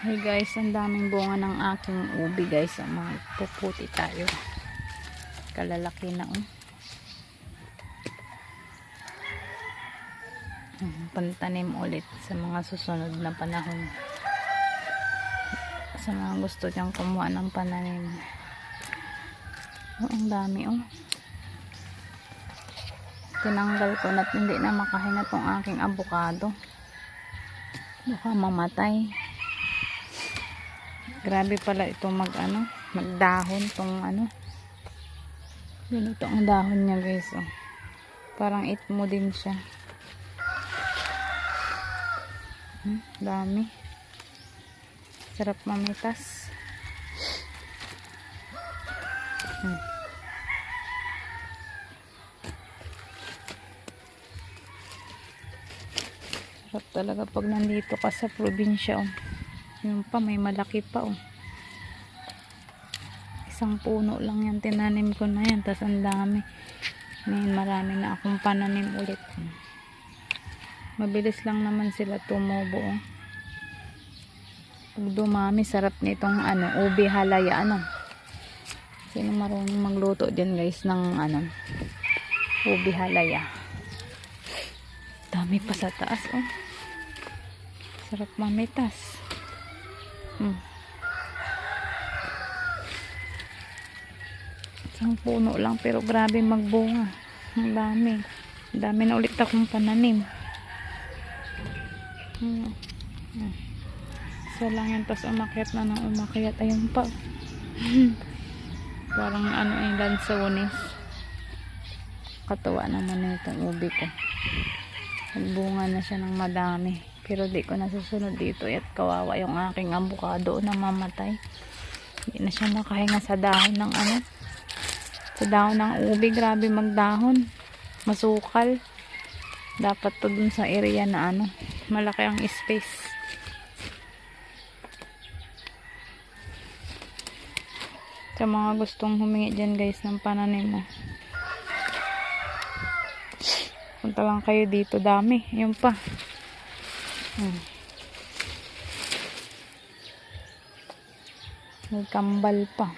Hey guys, ang daming bunga ng aking ubi guys. Magpuputi tayo. Kalalaki na Pantanim ulit sa mga susunod na panahon. Sa mga gusto dyang kumuha ng pananim. Ang dami Tinanggal ko na hindi na makahinga tong aking avocado. Baka mamatay. Grabe pala itong magdahon tong ganito ang dahon niya guys Parang itmo din siya. Dami. Sarap mamitas. Sarap talaga pag nandito ka sa probinsya Yung pa may malaki pa Isang puno lang yan tinanim ko na yan, tas ang dami. Ngayon marami na akong pananim ulit. Mabilis lang naman sila tumubo Pag dumami, sarap nitong ubi halaya Sino marunong magluto dyan guys ng ubi halaya. Dami pa sa taas Sarap mamitas. Isang puno lang pero grabe magbunga. Ang dami na ulit akong pananim. Isa lang yan, tas umakyat na ng umakyat. Ayun pa parang yung lansones. Katuwa naman na itong ubi ko. Nagbunga na siya ng madami, pero di ko nasusunod dito at kawawa yung aking avocado na mamatay. Hindi na siya makahinga sa dahon ng sa dahon ng ubi. Grabe magdahon, masukal. Dapat to dun sa area na malaki ang space. Sa mga gustong humingi dyan guys ng pananim punta lang kayo dito, dami. Yun pa. May kambal pa.